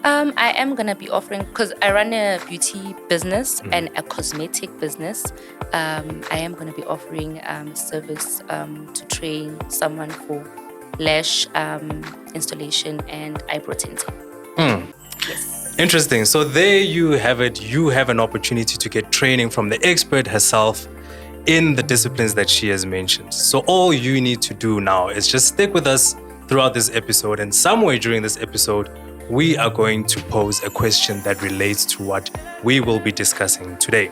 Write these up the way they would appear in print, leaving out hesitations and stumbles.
I am going to be offering, because I run a beauty business and a cosmetic business. I am going to be offering a service to train someone for lash installation and eyebrow tinting. Yes. Interesting. So there you have it. You have an opportunity to get training from the expert herself in the disciplines that she has mentioned. So all you need to do now is just stick with us throughout this episode, and somewhere during this episode, we are going to pose a question that relates to what we will be discussing today.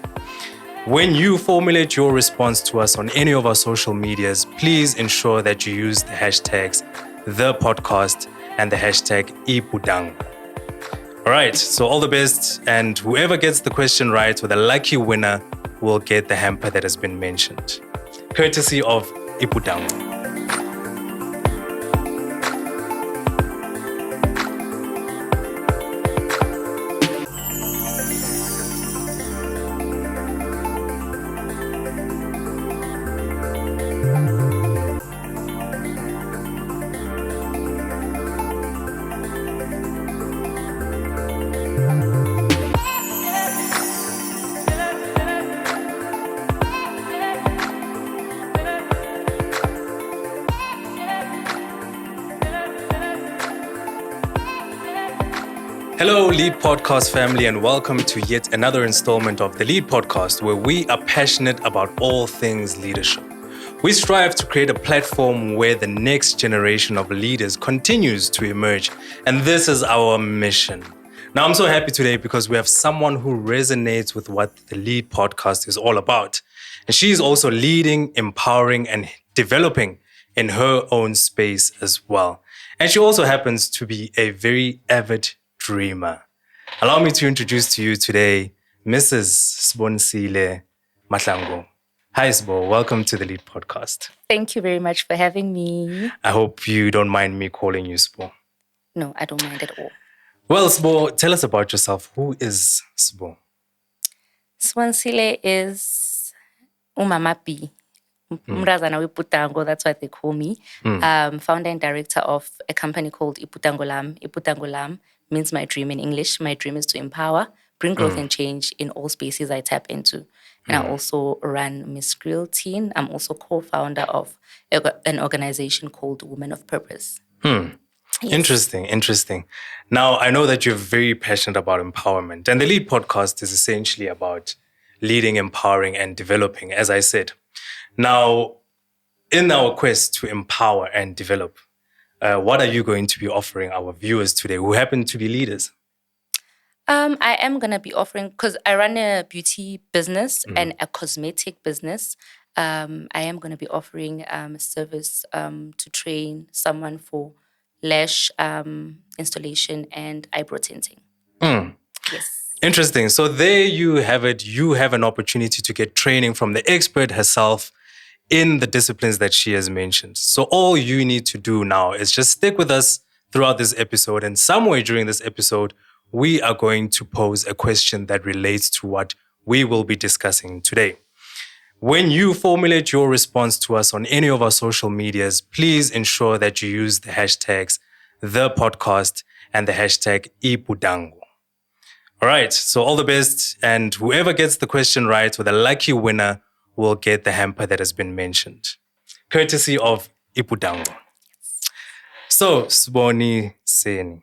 When you formulate your response to us on any of our social medias, please ensure that you use the hashtags the podcast and the hashtag #Ipudango. All right, so all the best, and whoever gets the question right, or the lucky winner, will get the hamper that has been mentioned, courtesy of Ipudango. Hello, Lead Podcast family, and welcome to yet another installment of the Lead Podcast, where we are passionate about all things leadership. We strive to create a platform where the next generation of leaders continues to emerge, and this is our mission. Now, I'm so happy today because we have someone who resonates with what the Lead Podcast is all about. And she's also leading, empowering, and developing in her own space as well. And she also happens to be a very avid dreamer. Allow me to introduce to you today Mrs. Sbonisile Mahlangu. Hi, Sbo. Welcome to the Lead Podcast. Thank you very much for having me. I hope you don't mind me calling you Sbo. No, I don't mind at all. Well, Sbo, tell us about yourself. Who is Sbo? Sbonisile is Umama P. Mrazana Iputango, that's what they call me. Founder and director of a company called Iputangolam. Iputangolam means my dream in English. My dream is to empower, bring growth and change in all spaces I tap into. And I also run Miss Grill Teen. I'm also co-founder of an organization called Women of Purpose. Yes. Interesting. Now, I know that you're very passionate about empowerment. And the Lead Podcast is essentially about leading, empowering, and developing, as I said. Now, in our quest to empower and develop, what are you going to be offering our viewers today who happen to be leaders? I am going to be offering, because I run a beauty business and a cosmetic business. I am going to be offering a service to train someone for lash installation and eyebrow tinting. Yes. Interesting. So there you have it. You have an opportunity to get training from the expert herself in the disciplines that she has mentioned. So all you need to do now is just stick with us throughout this episode, and somewhere during this episode, we are going to pose a question that relates to what we will be discussing today. When you formulate your response to us on any of our social medias, please ensure that you use the hashtags the podcast and the hashtag #Ipudango. All right, so all the best, and whoever gets the question right, or the lucky winner, will get the hamper that has been mentioned, courtesy of Ipudango. So, Sbonisile.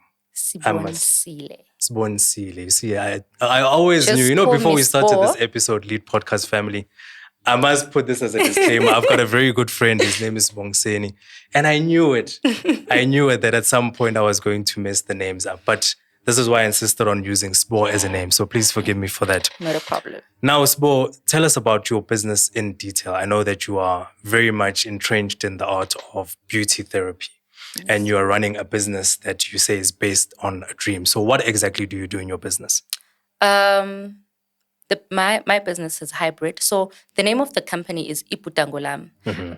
Sbonisile. You see, I always Just knew, call before me we started Sbo. this episode, Lead Podcast family, I must put this as a disclaimer. I've got a very good friend. His name is Sbonisile. And I knew it. That at some point I was going to mess the names up. But this is why I insisted on using Sbo as a name. So please forgive me for that. Not a problem. Now, Sbo, tell us about your business in detail. I know that you are very much entrenched in the art of beauty therapy. Yes. And you are running a business that you say is based on a dream. So what exactly do you do in your business? My business is hybrid. So the name of the company is Iputangolam,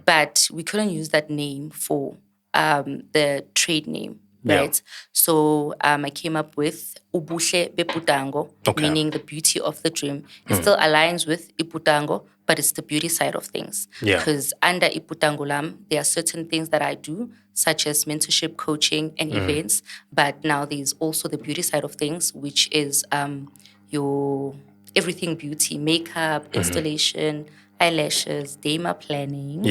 but we couldn't use that name for the trade name. right? So I came up with Ubuhle Beputango, meaning the beauty of the dream. It still aligns with Iputango, but it's the beauty side of things. Because under Iputangolam, there are certain things that I do, such as mentorship, coaching, and events. But now there's also the beauty side of things, which is your everything beauty, makeup, installation, eyelashes, Dama planning,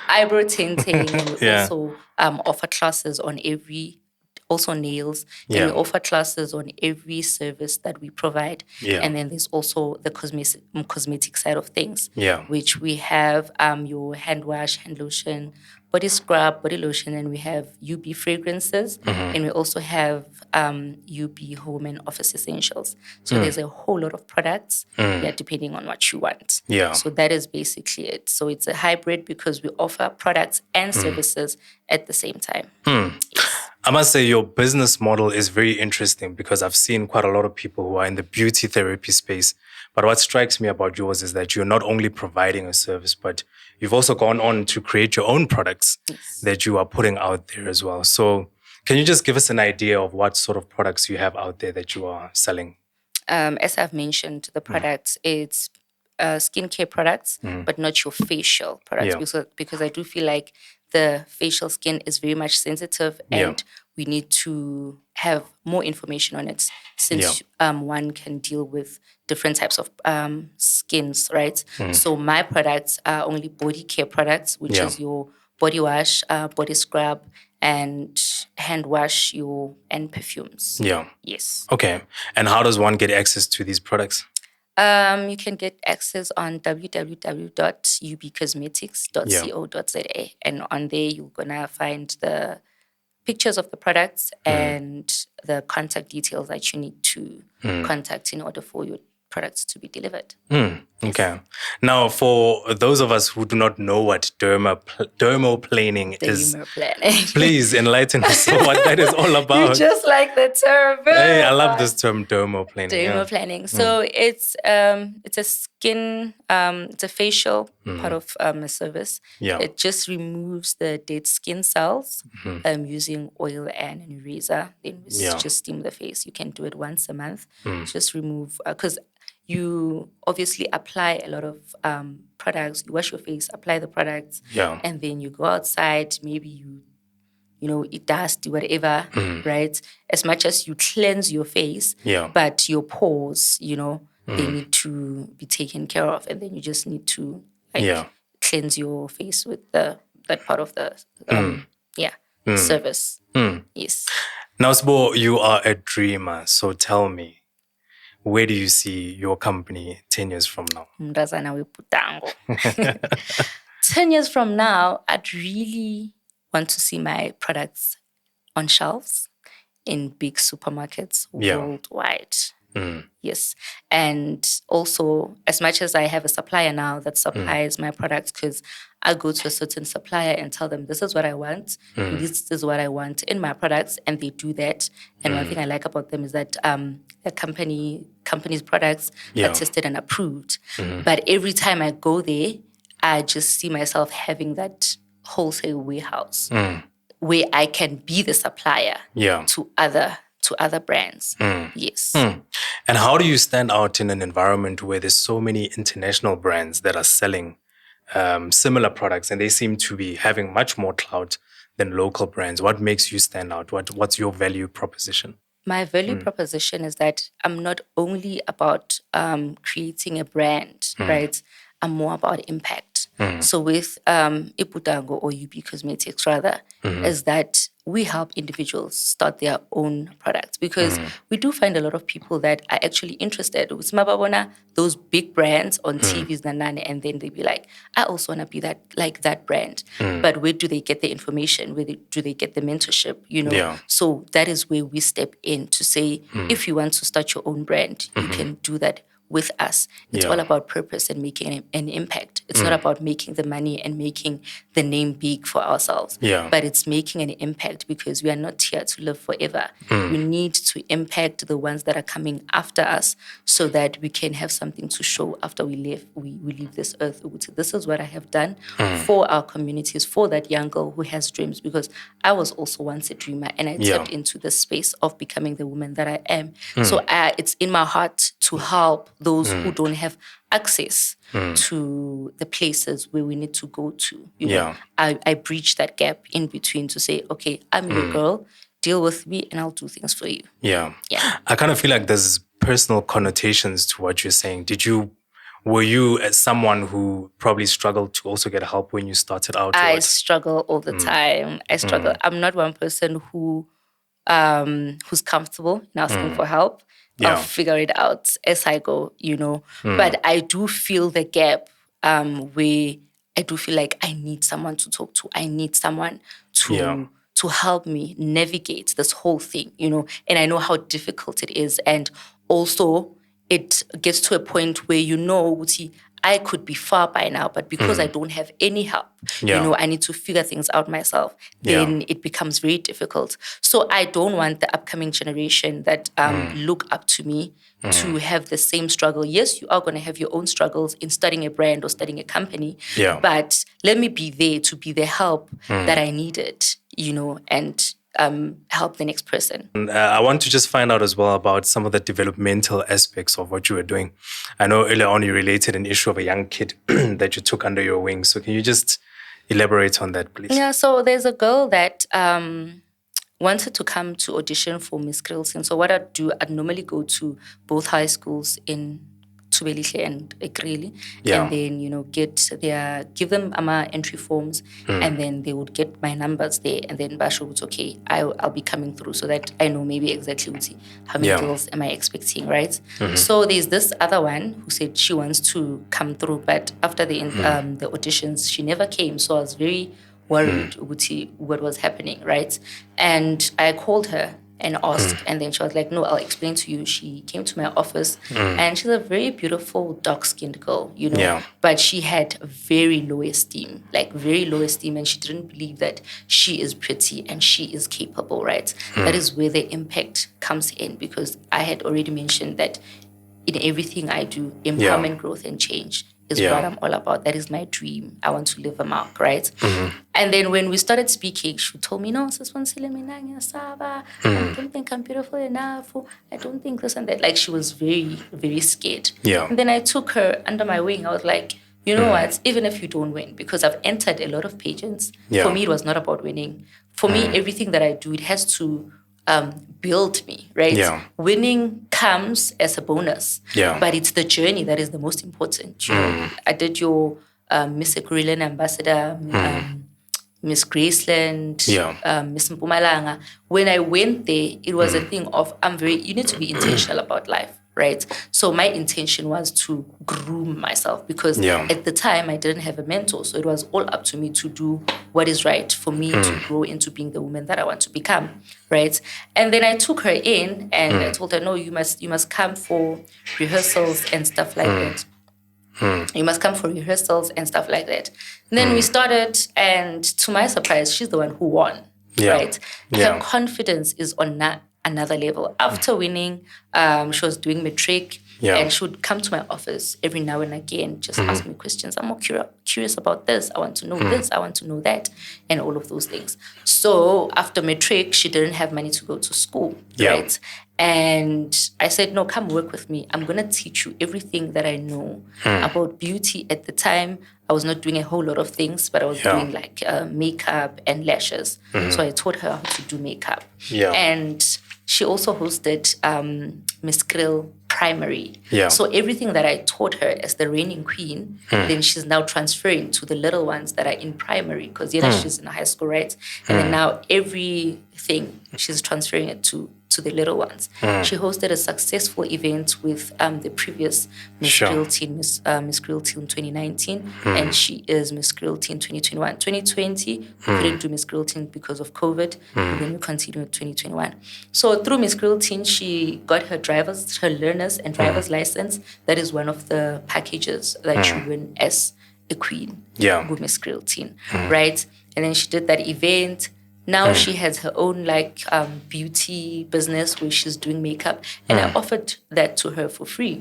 eyebrow tinting, and we also offer classes on also nails, and we offer classes on every service that we provide. And then there's also the cosmetic side of things, which we have your hand wash, hand lotion, body scrub, body lotion, and we have UB fragrances, and we also have UB home and office essentials. So there's a whole lot of products, depending on what you want. So that is basically it. So it's a hybrid because we offer products and services at the same time. I must say your business model is very interesting because I've seen quite a lot of people who are in the beauty therapy space. But what strikes me about yours is that you're not only providing a service, but you've also gone on to create your own products that you are putting out there as well. So can you just give us an idea of what sort of products you have out there that you are selling? As I've mentioned, the products, it's skincare products, but not your facial products, because I do feel like the facial skin is very much sensitive and we need to have more information on it since one can deal with different types of skins, right? So my products are only body care products, which is your body wash, body scrub, and hand wash, and perfumes. Yes. Okay. And how does one get access to these products? You can get access on www.ubcosmetics.co.za, and on there you're gonna find the pictures of the products and the contact details that you need to contact in order for your products to be delivered. Okay. Now, for those of us who do not know what dermoplaning is, please enlighten us on what that is all about. You just like the term. Hey, I love this term, dermoplaning. Dermoplaning. So it's a skin, it's a facial part of a service. It just removes the dead skin cells using oil and an eraser. Then we just steam the face. You can do it once a month. Just remove, because you obviously apply a lot of products. You wash your face, apply the products, and then you go outside. Maybe you eat dust, whatever, right? As much as you cleanse your face, but your pores, they need to be taken care of, and then you just need to cleanse your face with that part of the service. Yes. Now, Sbo, you are a dreamer, so tell me, where do you see your company 10 years from now? 10 years from now, I'd really want to see my products on shelves in big supermarkets worldwide. Yes. And also, as much as I have a supplier now that supplies my products, because I go to a certain supplier and tell them, this is what I want, this is what I want in my products, and they do that. And one thing I like about them is that the company's products are tested and approved. But every time I go there, I just see myself having that wholesale warehouse where I can be the supplier to other brands. Yes. And how do you stand out in an environment where there's so many international brands that are selling similar products and they seem to be having much more clout than local brands? What makes you stand out? What's your value proposition? My value proposition is that I'm not only about creating a brand, right? I'm more about impact. So with Iputango, or UB Cosmetics rather, is that we help individuals start their own products, because we do find a lot of people that are actually interested with Mababona, those big brands on TVs, and then they be like, I also want to be like that brand. But where do they get the information? Where do they get the mentorship? So that is where we step in to say, if you want to start your own brand, you can do that with us. It's all about purpose and making an impact. It's not about making the money and making the name big for ourselves, but it's making an impact because we are not here to live forever. We need to impact the ones that are coming after us so that we can have something to show after we leave this earth. This is what I have done for our communities, for that young girl who has dreams, because I was also once a dreamer and I tapped into the space of becoming the woman that I am. So it's in my heart to help those who don't have access to the places where we need to go to. You know, I bridge that gap in between to say, okay, I'm your girl, deal with me and I'll do things for you. Yeah. I kind of feel like there's personal connotations to what you're saying. Were you as someone who probably struggled to also get help when you started out? I struggle all the time. I struggle. I'm not one person who's comfortable in asking for help. I'll figure it out as I go, you know. But I do feel the gap where I do feel like I need someone to talk to. I need someone to help me navigate this whole thing, you know. And I know how difficult it is. And also, it gets to a point where, you know, I could be far by now, but because I don't have any help, you know, I need to figure things out myself, then it becomes very difficult. So I don't want the upcoming generation that look up to me to have the same struggle. Yes, you are going to have your own struggles in starting a brand or starting a company, but let me be there to be the help that I needed, you know, and help the next person. I want to just find out as well about some of the developmental aspects of what you were doing. I know earlier on you related an issue of a young kid that you took under your wing. So can you just elaborate on that, please? Yeah, so there's a girl that wanted to come to audition for Miss Grilson. So what I'd do, I'd normally go to both high schools in Sbonisile and Ekreli, and then, you know, give them entry forms, and then they would get my numbers there, and then Basho would, okay, I'll be coming through so that I know maybe exactly how many girls am I expecting, right? So there's this other one who said she wants to come through, but after the auditions, she never came, so I was very worried what was happening, right? And I called her and asked, and then she was like, no, I'll explain to you. She came to my office, and she's a very beautiful, dark-skinned girl, you know, but she had very low esteem, and she didn't believe that she is pretty and she is capable, right? That is where the impact comes in, because I had already mentioned that in everything I do, empowerment, growth, and change is what I'm all about. That is my dream. I want to leave a mark, right? And then when we started speaking, she told me, no, Sbonisile Mahlangu-Mvuyana, I don't think I'm beautiful enough. I don't think this and that. Like, she was very, very scared. And then I took her under my wing. I was like, you know what? Even if you don't win, because I've entered a lot of pageants, for me, it was not about winning. For me, everything that I do, it has to build me, right? Winning comes as a bonus, but it's the journey that is the most important. You know, I did your Miss Ekurhuleni ambassador, Miss Graceland, Miss Mpumalanga. When I went there, it was a thing of you need to be intentional about life, right? So my intention was to groom myself, because at the time I didn't have a mentor. So it was all up to me to do what is right for me to grow into being the woman that I want to become, right? And then I took her in and I told her, no, you must come for rehearsals and stuff like that. You must come for rehearsals and stuff like that. And then we started, and to my surprise, she's the one who won, right? Her confidence is on another level. After winning, she was doing matric, and she would come to my office every now and again, just ask me questions. I'm more curious about this. I want to know this. I want to know that, and all of those things. So after matric, she didn't have money to go to school, right? And I said, no, come work with me. I'm going to teach you everything that I know about beauty. At the time, I was not doing a whole lot of things, but I was doing like makeup and lashes. So I taught her how to do makeup. And she also hosted Miss Grill Primary. So everything that I taught her as the reigning queen, then she's now transferring to the little ones that are in primary, because she's in high school, right? And then now everything she's transferring it to to the little ones. She hosted a successful event with the previous Miss Sure. Grill Teen, Miss Grill Teen 2019, and she is Miss Grill Teen 2021. 2020, we couldn't do Miss Grill Teen because of COVID, and then we continued 2021. So through Miss Grill Teen, she got her learners and driver's license. That is one of the packages that you win as a queen. Yeah. With Miss Grill Teen, right? And then she did that event. Now she has her own beauty business where she's doing makeup, and I offered that to her for free.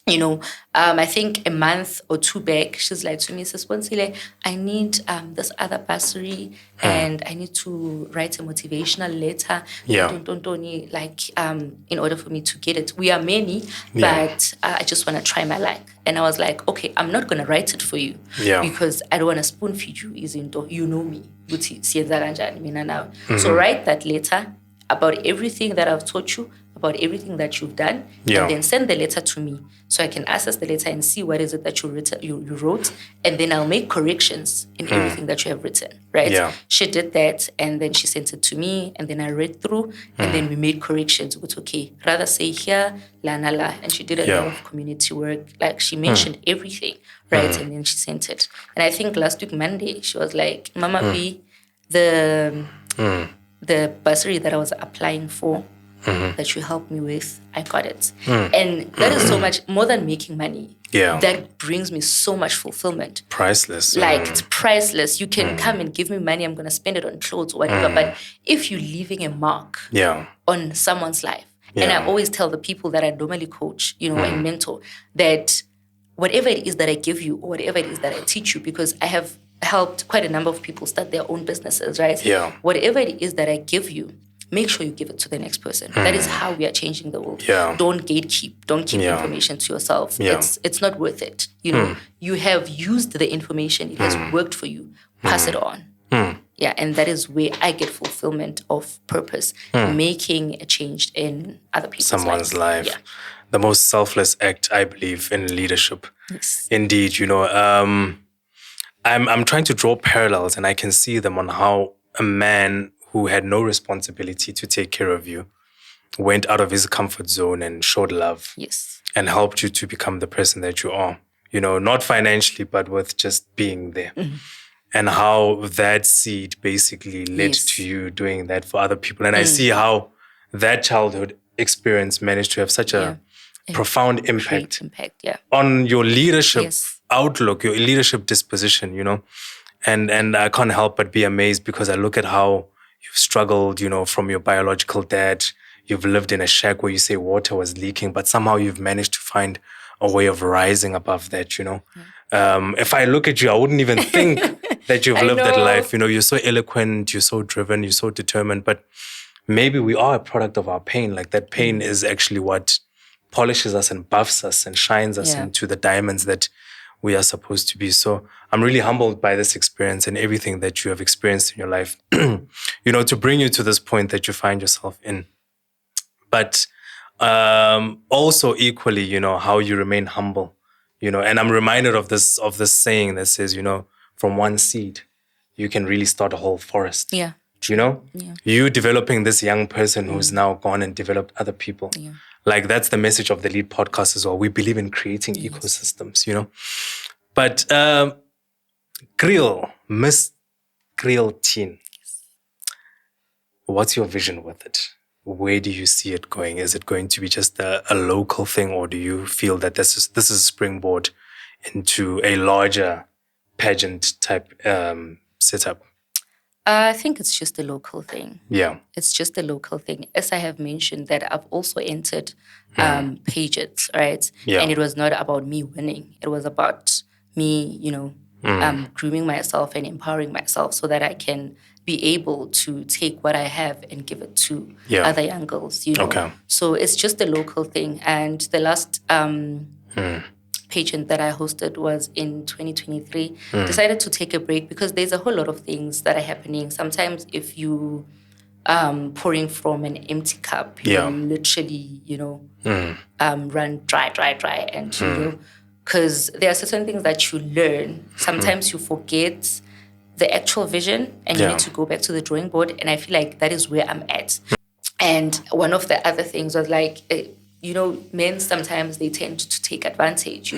You know, I think a month or two back, she's like to me, Sbonisile, I need this other bursary, and I need to write a motivational letter. Yeah. In order for me to get it. We are many, but I just want to try my luck. And I was like, okay, I'm not going to write it for you because I don't want to spoon feed you. You know me. So write that letter about everything that I've taught you, about everything that you've done, and then send the letter to me so I can access the letter and see what is it that you wrote, and then I'll make corrections in everything that you have written, right? Yeah. She did that, and then she sent it to me, and then I read through, and then we made corrections with, okay, rather say here, la, la, la, and she did a lot of community work, like she mentioned everything, right? And then she sent it. And I think last week, Monday, she was like, Mama B, the bursary that I was applying for, that you helped me with, I got it. And that is so much more than making money. Yeah. That brings me so much fulfillment. Priceless. Like, it's priceless. You can come and give me money, I'm going to spend it on clothes or whatever. But if you're leaving a mark on someone's life, and I always tell the people that I normally coach, and mentor, that whatever it is that I give you or whatever it is that I teach you, because I have helped quite a number of people start their own businesses, right? Yeah. Whatever it is that I give you, make sure you give it to the next person. That is how we are changing the world. Yeah. Don't gatekeep. Don't keep information to yourself. Yeah. It's not worth it. You have used the information. It has worked for you. Pass it on. Yeah, and that is where I get fulfillment of purpose, making a change in other people's Someone's life. Yeah. The most selfless act, I believe, in leadership. Yes. Indeed, I'm trying to draw parallels, and I can see them on how a man who had no responsibility to take care of you went out of his comfort zone and showed love. Yes. And helped you to become the person that you are. Not financially, but with just being there. And how that seed basically led to you doing that for other people. And I see how that childhood experience managed to have such a profound impact on your leadership outlook, your leadership disposition, And I can't help but be amazed because I look at how you've struggled, from your biological dad. You've lived in a shack where you say water was leaking, but somehow you've managed to find a way of rising above that, If I look at you, I wouldn't even think that you've lived that life. You're so eloquent, you're so driven, you're so determined, but maybe we are a product of our pain. Like that pain is actually what polishes us and buffs us and shines us into the diamonds that we are supposed to be. So I'm really humbled by this experience and everything that you have experienced in your life, to bring you to this point that you find yourself in. But also equally, how you remain humble, and I'm reminded of this saying that says, from one seed, you can really start a whole forest. Yeah. You developing this young person who's now gone and developed other people. Yeah. Like that's the message of the Lead podcast as well. We believe in creating ecosystems, But Miss Grill Teen, what's your vision with it? Where do you see it going? Is it going to be just a local thing, or do you feel that this is a springboard into a larger pageant type setup? I think it's just a local thing. Yeah. It's just a local thing. As I have mentioned that I've also entered pageants, right? Yeah. And it was not about me winning. It was about me, grooming myself and empowering myself so that I can be able to take what I have and give it to other young girls, Okay. So it's just a local thing. And the last pageant that I hosted was in 2023. Decided to take a break because there's a whole lot of things that are happening. Sometimes if you pouring from an empty cup, you literally, run dry. And, because there are certain things that you learn. Sometimes you forget the actual vision and you need to go back to the drawing board. And I feel like that is where I'm at. And one of the other things was like, men sometimes they tend to take advantage,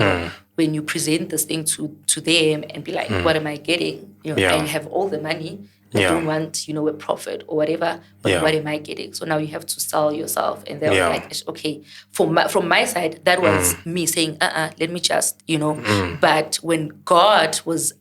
when you present this thing to them and be like, what am I getting? I have all the money. I don't want, a profit or whatever, but what am I getting? So now you have to sell yourself. And they were like, okay, from my side, that was me saying, let me just, But when God was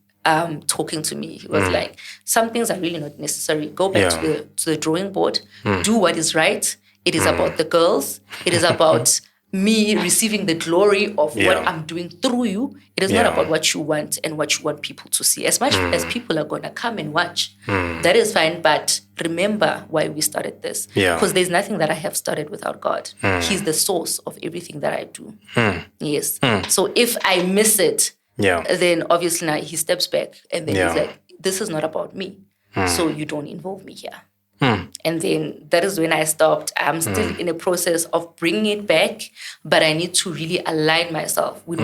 talking to me, he was like, some things are really not necessary. Go back to the drawing board, do what is right. It is about the girls. It is about me receiving the glory of what I'm doing through you. It is not about what you want and what you want people to see. As much as people are going to come and watch, that is fine. But remember why we started this. Because there's nothing that I have started without God. He's the source of everything that I do. Yes. So if I miss it, then obviously now he steps back and then he's like, this is not about me. So you don't involve me here. And then that is when I stopped. I'm still in a process of bringing it back, but I need to really align myself with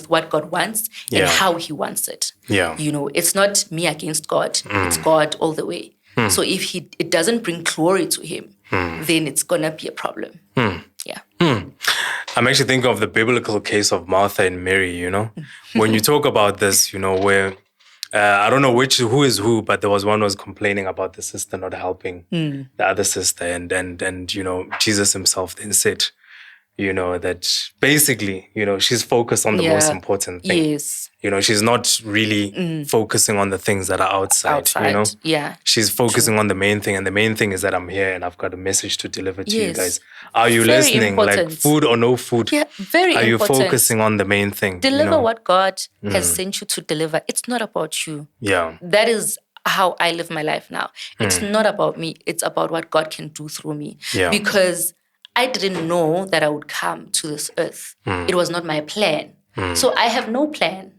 what God wants and how he wants it. It's not me against God. It's God all the way. So if it doesn't bring glory to him, then it's going to be a problem. I'm actually thinking of the biblical case of Martha and Mary, when you talk about this, where I don't know who is who, but there was one who was complaining about the sister not helping the other sister. And Jesus himself then said, that basically, she's focused on the most important thing. Yes. She's not really focusing on the things that are outside. She's focusing on the main thing. And the main thing is that I'm here and I've got a message to deliver to you guys. Are you very listening? Important. Like food or no food? Yeah, very Are you important. focusing on the main thing? Deliver what God has sent you to deliver. It's not about you. Yeah. That is how I live my life now. It's not about me. It's about what God can do through me. Yeah. Because I didn't know that I would come to this earth. It was not my plan. So I have no plan.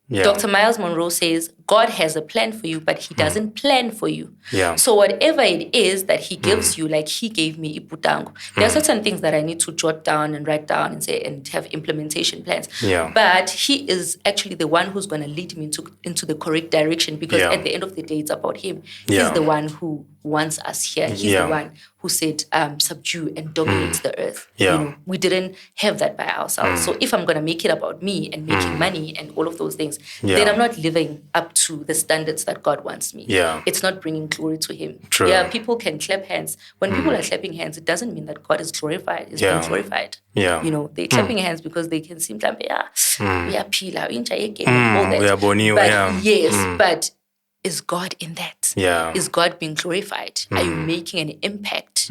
Dr. Miles Monroe says, God has a plan for you, but he doesn't plan for you. So whatever it is that he gives you, like he gave me Iputango, there are certain things that I need to jot down and write down and say and have implementation plans. But he is actually the one who's going to lead me into the correct direction, because at the end of the day, it's about him. He's the one who wants us here. He's the one who said, subdue and dominate the earth. We didn't have that by ourselves. So if I'm going to make it about me and making money and all of those things, then I'm not living up to the standards that God wants me. It's not bringing glory to him. True. Yeah, people can clap hands. When people are clapping hands, it doesn't mean that God is glorified. It's being glorified. They're clapping hands because they can seem like, we are pila, all that. We are boni, but but is God in that? Is God being glorified? Are you making an impact?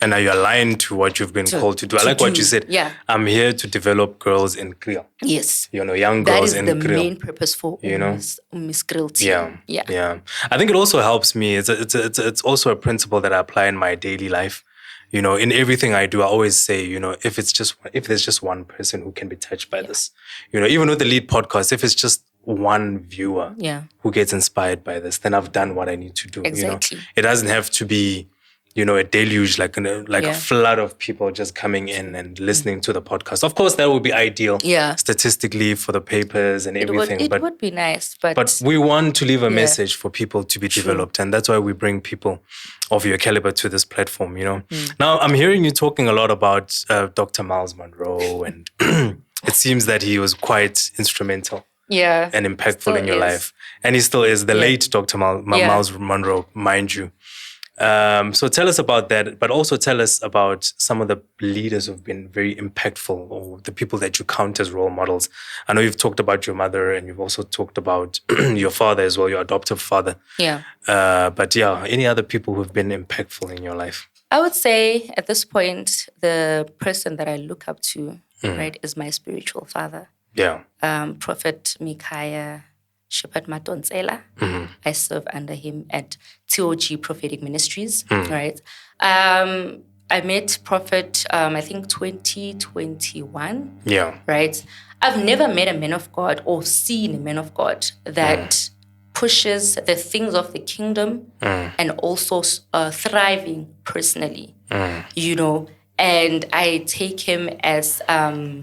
And are you aligned to what you've been called to do? I like what you said. I'm here to develop girls in Kriel. Yes. Young girls in Kriel. That is the main purpose for Miss Kriel team. Yeah. I think it also helps me. It's also a principle that I apply in my daily life. In everything I do, I always say, if there's just one person who can be touched by this, even with the lead podcast, if it's just one viewer who gets inspired by this, then I've done what I need to do. Exactly. It doesn't have to be, a deluge, like a flood of people just coming in and listening to the podcast. Of course, that would be ideal statistically for the papers and everything. It would be nice. But we want to leave a message for people to be developed. And that's why we bring people of your caliber to this platform, Now, I'm hearing you talking a lot about Dr. Miles Monroe, and it seems that he was quite instrumental and impactful in your life. And he still is, the late Dr. Miles Monroe, mind you. So tell us about that, but also tell us about some of the leaders who've been very impactful, or the people that you count as role models. I know you've talked about your mother, and you've also talked about your father as well, your adoptive father. But any other people who've been impactful in your life? I would say at this point, the person that I look up to, right, is my spiritual father. Prophet Micaiah Shepherd Matonsela. I serve under him at TOG Prophetic Ministries, right? I met Prophet, I think 2021, right? I've never met a man of God or seen a man of God that pushes the things of the kingdom and also thriving personally, and I take him as a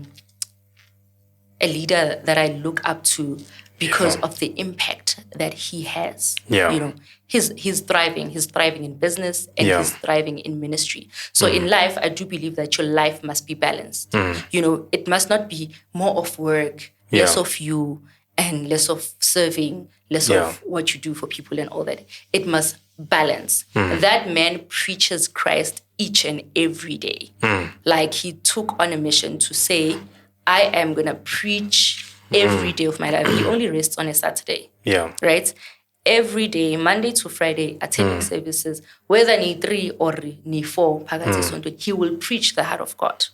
leader that I look up to because of the impact that he has. Yeah. You know, he's thriving. He's thriving in business and Yeah. he's thriving in ministry. So in life, I do believe that your life must be balanced. You know, it must not be more of work, less Yeah. of you, and less of serving, less of what you do for people and all that. It must balance. That man preaches Christ each and every day. Like he took on a mission to say, I am going to preach every day of my life. He only rests on a Saturday. Yeah. Right? Every day, Monday to Friday, attending services, whether ni 3 or ni 4, he will preach the heart of God.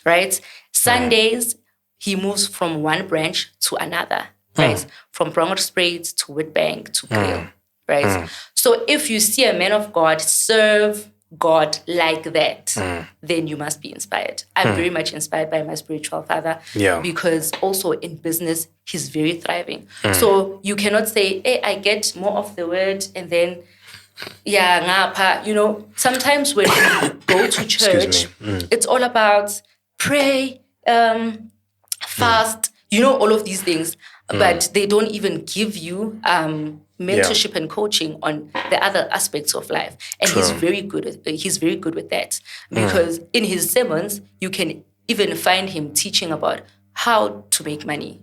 Right? Sundays, he moves from one branch to another. Right? From Bronxspruit to Witbank to Grill. Right? So if you see a man of God serve God like that, then you must be inspired. I'm very much inspired by my spiritual father because also in business, he's very thriving. So you cannot say, hey, I get more of the word and then, you know, sometimes when you go to church, it's all about pray, fast, you know, all of these things, but they don't even give you mentorship and coaching on the other aspects of life. And he's very good with that because in his sermons, you can even find him teaching about how to make money.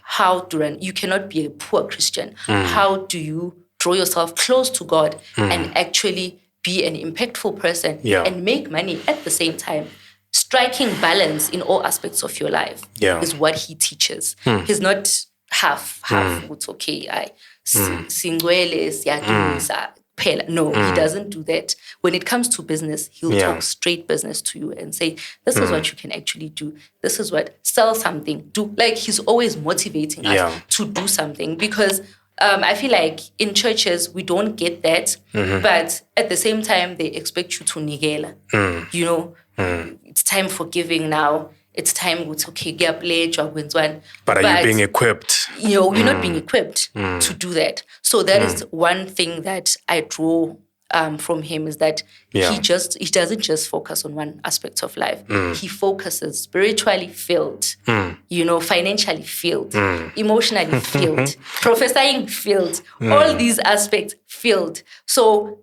How to run. You cannot be a poor Christian. How do you draw yourself close to God and actually be an impactful person and make money at the same time? Striking balance in all aspects of your life is what he teaches. He's not half. It's okay. No, he doesn't do that. When it comes to business, he'll talk straight business to you and say, this is what you can actually do. This is what, sell something, do. Like he's always motivating us to do something because I feel like in churches, we don't get that. But at the same time, they expect you to nigela. You know, it's time for giving now. It's time to But are you being equipped? You know, you're not being equipped to do that. So that is one thing that I draw from him is that he doesn't just focus on one aspect of life. He focuses spiritually filled, you know, financially filled, emotionally filled, prophesying filled, all these aspects filled. So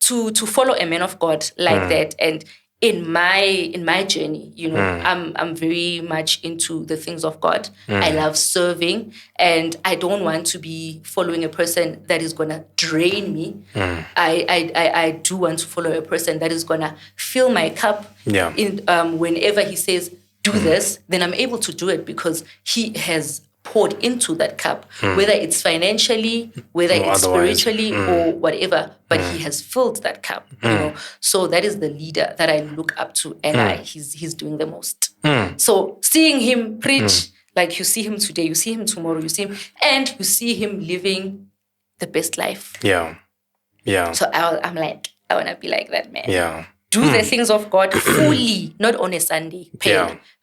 to follow a man of God like that and in my journey, you know, I'm very much into the things of God. I love serving, and I don't want to be following a person that is gonna drain me. I do want to follow a person that is gonna fill my cup. In whenever he says do this, then I'm able to do it because he has poured into that cup, whether it's financially, whether it's spiritually or whatever, but he has filled that cup, you know. So that is the leader that I look up to, and he's doing the most. So seeing him preach, like you see him today, you see him tomorrow, you see him, and you see him living the best life. So I'm like, I want to be like that man. Do the things of God fully, not on a Sunday.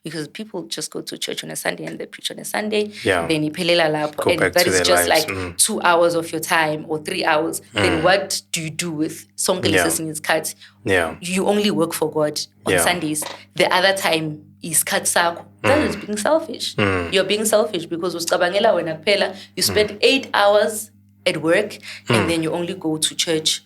Because people just go to church on a Sunday and they preach on a Sunday. Then ipelela lapho, and that is just lives. like 2 hours of your time or 3 hours. Then what do you do with song in his cut? You only work for God on Sundays. The other time is cut sako. That is being selfish. You're being selfish because you spend 8 hours at work and then you only go to church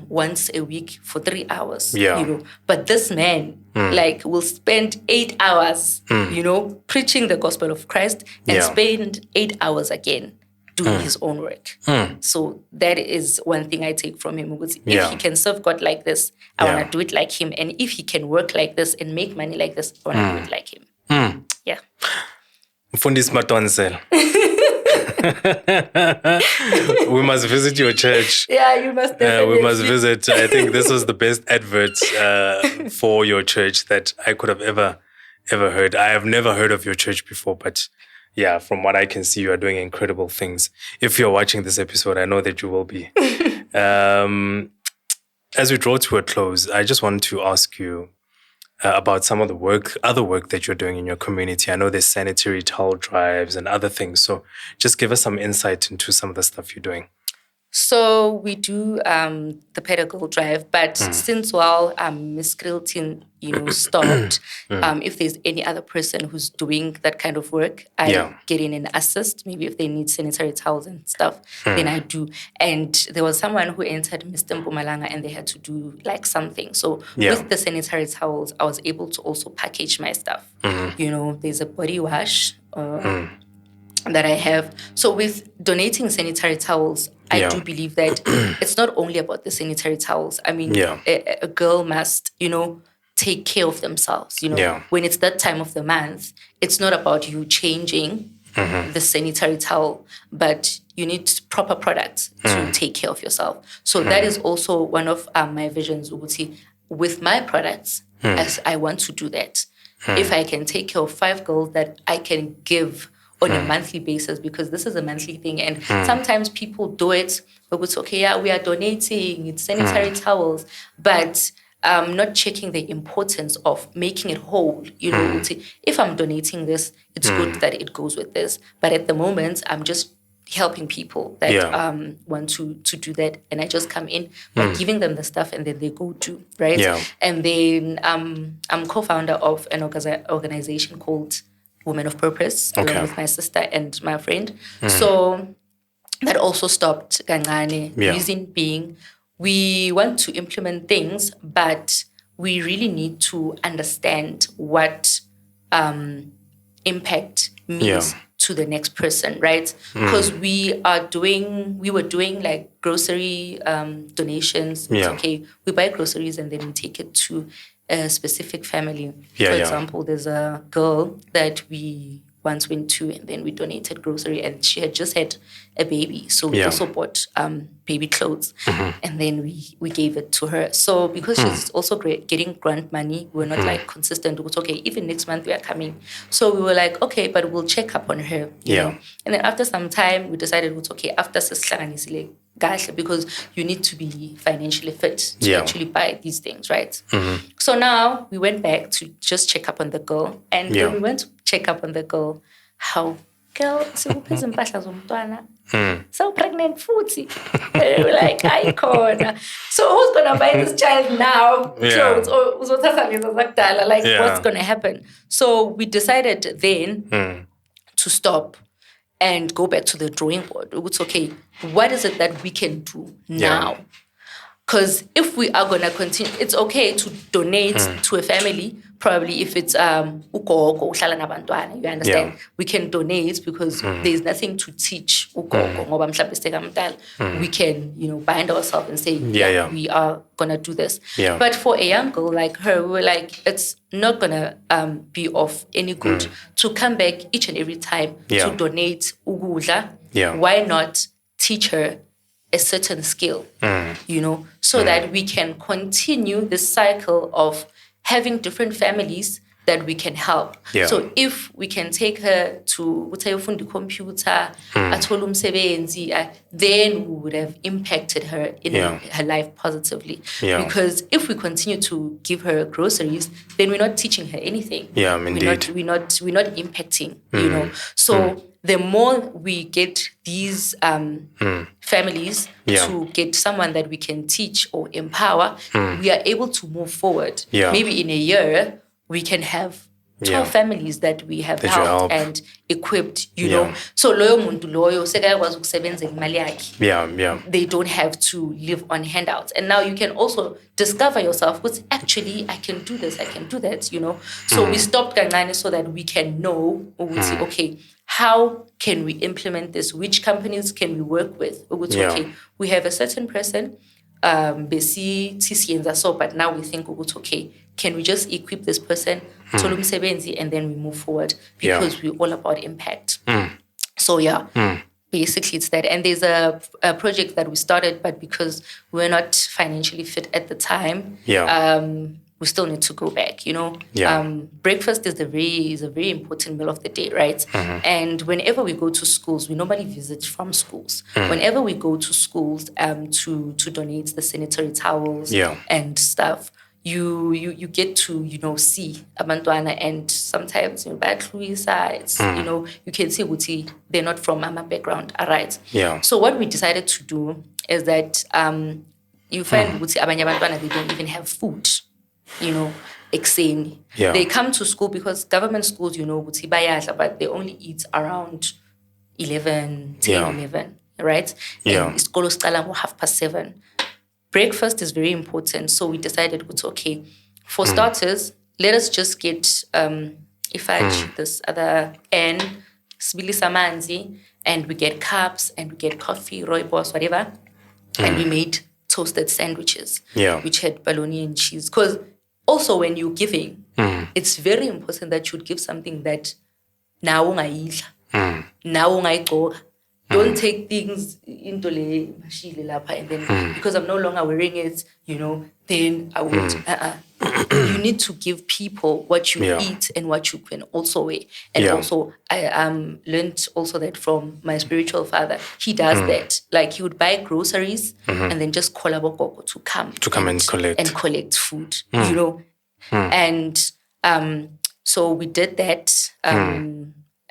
once a week for 3 hours, you know. But this man, like, will spend 8 hours, you know, preaching the gospel of Christ and spend 8 hours again doing his own work. So that is one thing I take from him. If he can serve God like this, I want to do it like him. And if he can work like this and make money like this, I want to do it like him. Mfundisi Sbonisile. We must visit your church. You must definitely. We must visit. I think this was the best advert for your church that I could have ever heard. I have never heard of your church before, but from what I can see, you are doing incredible things. If you're watching this episode, I know that you will be. As we draw to a close, I just want to ask you about some of the other work that you're doing in your community. I know there's sanitary towel drives and other things. So just give us some insight into some of the stuff you're doing. So we do the pedagogical drive, but since Miss Grilton, stopped, if there's any other person who's doing that kind of work, I get in and assist. Maybe if they need sanitary towels and stuff, then I do. And there was someone who entered Mr. Mpumalanga and they had to do like something. So with the sanitary towels, I was able to also package my stuff. There's a body wash. That I have. So with donating sanitary towels, I do believe that it's not only about the sanitary towels. I mean, a girl must, take care of themselves. When it's that time of the month, it's not about you changing the sanitary towel, but you need proper products to take care of yourself. So that is also one of my visions, Uguti, with my products, as I want to do that. If I can take care of 5 girls that I can give on a monthly basis, because this is a monthly thing. And sometimes people do it, but it's okay, we are donating, it's sanitary towels, but not checking the importance of making it whole. If I'm donating this, it's good that it goes with this. But at the moment, I'm just helping people that want to do that. And I just come in by giving them the stuff and then they go do, right? Yeah. And then I'm co-founder of an organization called Women of Purpose, along with my sister and my friend. So that also stopped Gangane. Reason being, we want to implement things, but we really need to understand what impact means to the next person, right? Because we were doing like grocery donations. It's okay, we buy groceries and then we take it to a specific family. For example, there's a girl that we once went to and then we donated grocery and she had just had a baby. So we also bought baby clothes and then we gave it to her. So because she's also getting grant money, we're not like consistent. It's okay, even next month we are coming. So we were like, okay, but we'll check up on her. You know? And then after some time, we decided it's okay, after Sbonisile, because you need to be financially fit to actually buy these things, right? So now we went back to just check up on the girl. And when we went to check up on the girl, how, girl, so pregnant futhi. They were like, icon. So who's going to buy this child now clothes? Or like, what's going to happen? So we decided then to stop and go back to the drawing board. It's okay, what is it that we can do now? Because if we are going to continue, it's okay to donate to a family, probably if it's ugogo, you understand? We can donate because there's nothing to teach ugogo. We can, bind ourselves and say, we are going to do this. But for a young girl like her, we were like, it's not going to be of any good to come back each and every time to donate ugudla. Why not teach her a certain skill, so that we can continue this cycle of having different families that we can help. So if we can take her to the computer, then we would have impacted her in her life positively. Because if we continue to give her groceries, then we're not teaching her anything. Indeed. We're not impacting, So the more we get these families to get someone that we can teach or empower, we are able to move forward. Maybe in a year, we can have 12 families that we have helped and equipped, So loyo muntu loyo sekayakwazi ukusebenza imali yakhe. They don't have to live on handouts. And now you can also discover yourself, because actually I can do this, I can do that, So we stopped kancane so that we can know, okay, how can we implement this? Which companies can we work with? Okay, we have a certain person, but now we think, okay, can we just equip this person, and then we move forward, because we're all about impact. So basically it's that. And there's a project that we started, but because we're not financially fit at the time, we still need to go back, Breakfast is a very important meal of the day, right? And whenever we go to schools, we normally visit from schools. Whenever we go to schools to donate the sanitary towels and stuff, you get to, see abantwana, and sometimes it's, you can see ukuthi they're not from Mama background, all right? Yeah. So what we decided to do is that you find ukuthi abanye abantwana, they don't even have food, ekuseni. Yeah. They come to school because government schools, ukuthi bayadla, but they only eat around 11, 11, right? Yeah. And isikolo siqala ngo 7:30. Breakfast is very important. So we decided, okay, for starters, let us just get ifaj, this other N, sibili samanzi, and we get cups, and we get coffee, rooibos, whatever. And we made toasted sandwiches, which had bologna and cheese. Because also when you're giving, it's very important that you give something that now ungayidla, now ungayigqoka. Don't take things into le mashile lapha, and then because I'm no longer wearing it, then I would. You need to give people what you eat and what you can also wear. And also, I learned also that from my spiritual father. He does that. Like he would buy groceries and then just call Abokoko to come and collect food. And so we did that.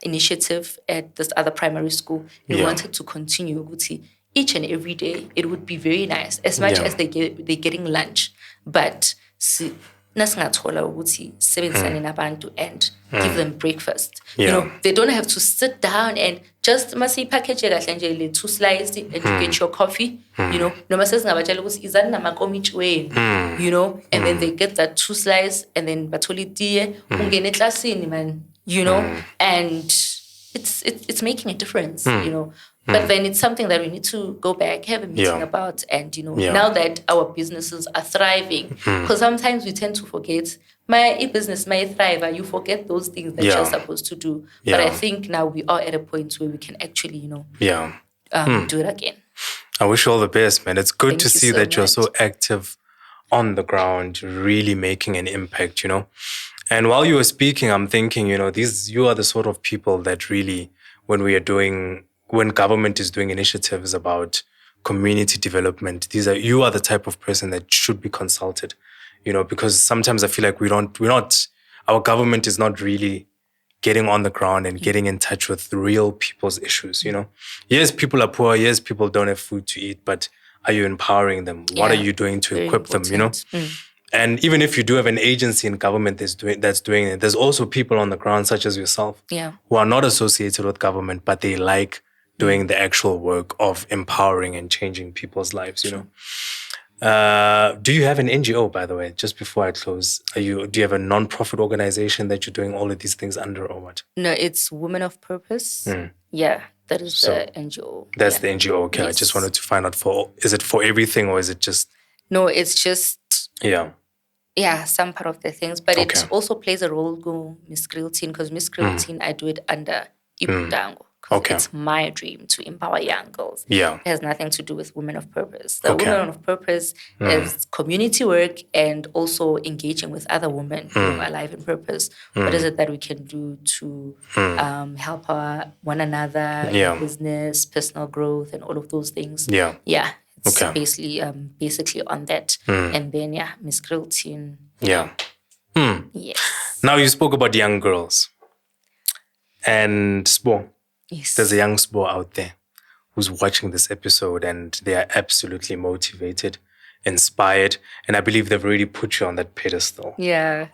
Initiative at this other primary school. We wanted to continue each and every day. It would be very nice, as much as they're getting lunch, but nasingathola ukuthi sebenzisane nabantu and give them breakfast. They don't have to sit down and just masiyipackage kahle nje le 2 slices and you get your coffee. Noma sesingabatshela ukuthi izani namakomitshi wenu, and then they get that 2 slices and then bathole itiye, ungene eklasini man. And it's making a difference, But then it's something that we need to go back, have a meeting about, and now that our businesses are thriving, because sometimes we tend to forget my business, my thrive, you forget those things that you're supposed to do. But I think now we are at a point where we can actually, do it again. I wish you all the best, man. It's good Thank to you see so that you're much. so active on the ground, really making an impact, And while you were speaking, I'm thinking, you are the sort of people that really, when government is doing initiatives about community development, you are the type of person that should be consulted, because sometimes I feel like our government is not really getting on the ground and getting in touch with real people's issues, Yes, people are poor. Yes, people don't have food to eat, but are you empowering them? What are you doing to equip them, And even if you do have an agency in government that's doing it, there's also people on the ground, such as yourself, who are not associated with government, but they like doing the actual work of empowering and changing people's lives, Do you have an NGO, by the way, just before I close? Do you have a non-profit organization that you're doing all of these things under, or what? No, it's Women of Purpose. Yeah, that is the NGO. That's the NGO. Okay, yes. I just wanted to find out is it for everything, or is it just... No, it's just... Yeah, some part of the things. But it also plays a role go Miss Grillteen, because Miss Grillteen, I do it under Iputango. It's my dream to empower young girls. It has nothing to do with Women of Purpose. The Women of Purpose is community work and also engaging with other women who are alive in purpose. What is it that we can do to help one another in business, personal growth, and all of those things? It's basically on that. And then, Miss Grillteen. Yes. Now, you spoke about young girls. And Sbo, there's a young Sbo out there who's watching this episode, and they are absolutely motivated, inspired, and I believe they've already put you on that pedestal.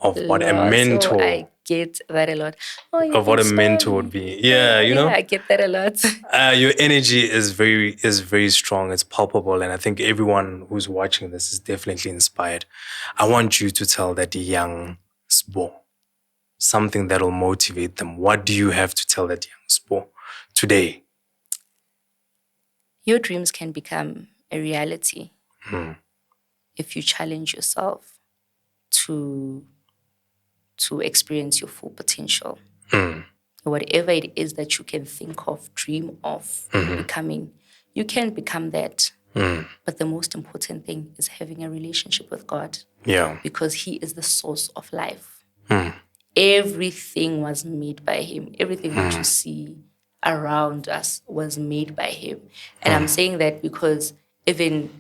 Of what a mentor. I get that a lot. Of what a mentor would be. I get that a lot. Your energy is very strong. It's palpable, and I think everyone who's watching this is definitely inspired. I want you to tell that young Sbo something that will motivate them. What do you have to tell that young Sbo today? Your dreams can become a reality if you challenge yourself to experience your full potential. Whatever it is that you can think of, dream of becoming, you can become that. But the most important thing is having a relationship with God. Because He is the source of life. Everything was made by Him. Everything that you see around us was made by Him. And I'm saying that because even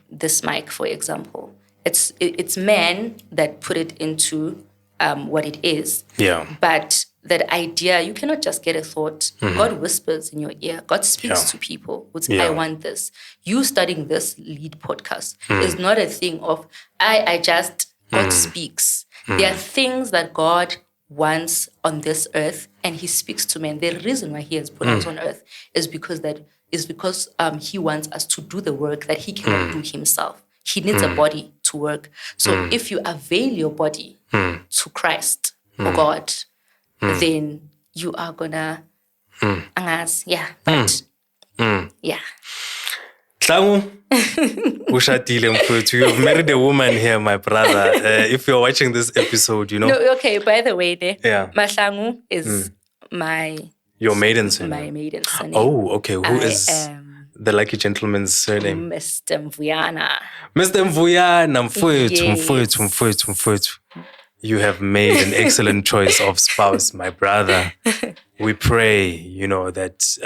this mic, for example, it's man that put it into what it is. Yeah. But that idea, you cannot just get a thought. God whispers in your ear. God speaks to people. I want this. You studying this lead podcast is not a thing of I just God speaks. There are things that God wants on this earth, and He speaks to men. The reason why He has put us on earth is because He wants us to do the work that He cannot do Himself. He needs a body to work. So if you avail your body to Christ or God, then you are gonna yeah. Mahlangu, ushadile mfowethu. You've married a woman here, my brother. If you're watching this episode, you know. No, okay, by the way, Yeah. Mahlangu is your maiden surname. My maiden surname. Oh, okay. Who is the lucky gentleman's surname? Mr. Mvuyana. Mr. Mvuyana, Yes. mfowethu. You have made an excellent choice of spouse, my brother. We pray, you know, that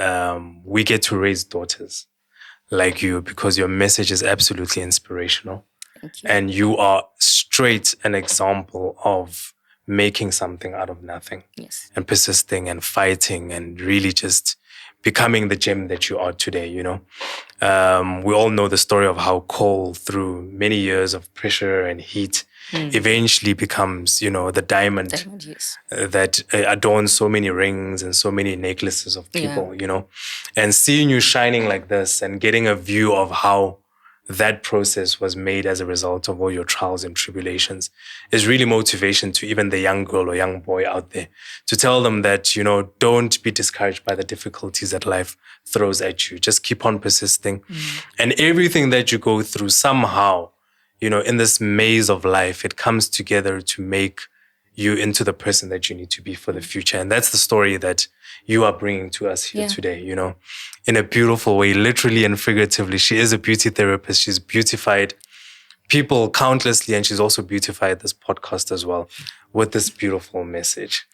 we get to raise daughters like you, because your message is absolutely inspirational. Thank you. And you are straight an example of making something out of nothing. Yes. And persisting and fighting and really just becoming the gem that you are today, you know. We all know the story of how coal, through many years of pressure and heat, eventually becomes, you know, the diamond Yes. that adorns so many rings and so many necklaces of people, you know. And seeing you shining like this and getting a view of how that process was made as a result of all your trials and tribulations is really motivation to even the young girl or young boy out there, to tell them that, you know, don't be discouraged by the difficulties that life throws at you. Just keep on persisting. And everything that you go through, somehow, you know, in this maze of life, it comes together to make you into the person that you need to be for the future. And that's the story that you are bringing to us here today, you know, in a beautiful way, literally and figuratively. She is a beauty therapist. She's beautified people countlessly, and she's also beautified this podcast as well with this beautiful message.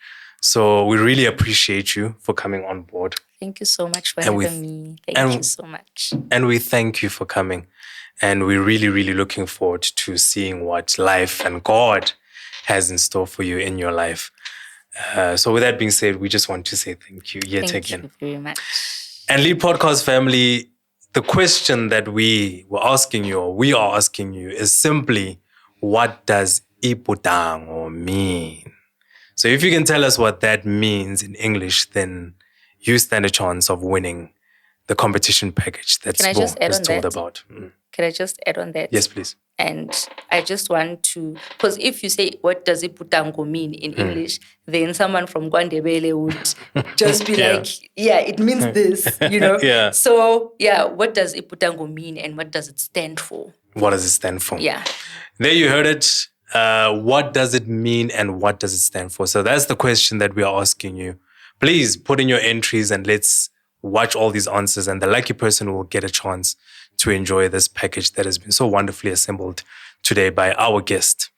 So we really appreciate you for coming on board. Thank you so much for having me. Thank you so much. And we thank you for coming. And we're really, really looking forward to seeing what life and God has in store for you in your life. So with that being said, we just want to say thank you yet again. Thank you very much. And Lead Podcast family, the question that we are asking you is simply, what does iputango mean? So if you can tell us what that means in English, then you stand a chance of winning the competition package that Sbo is told about. Can I just add on that? Yes, please. And I just want to, because if you say, what does iputango mean in English, then someone from Kwandebele would just be like, it means this, you know? So, what does iputango mean and what does it stand for? What does it stand for? Yeah. There you heard it. What does it mean and what does it stand for? So that's the question that we are asking you. Please put in your entries and let's watch all these answers, and the lucky person will get a chance to enjoy this package that has been so wonderfully assembled today by our guest.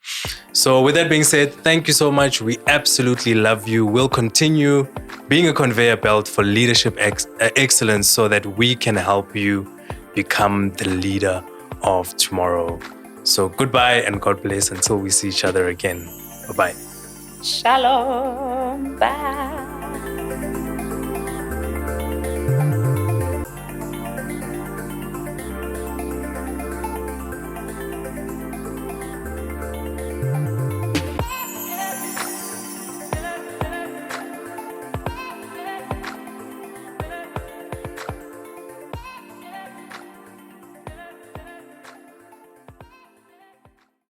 So with that being said, thank you so much. We absolutely love you. We'll continue being a conveyor belt for leadership excellence so that we can help you become the leader of tomorrow. So goodbye and God bless until we see each other again. Bye-bye. Shalom. Bye.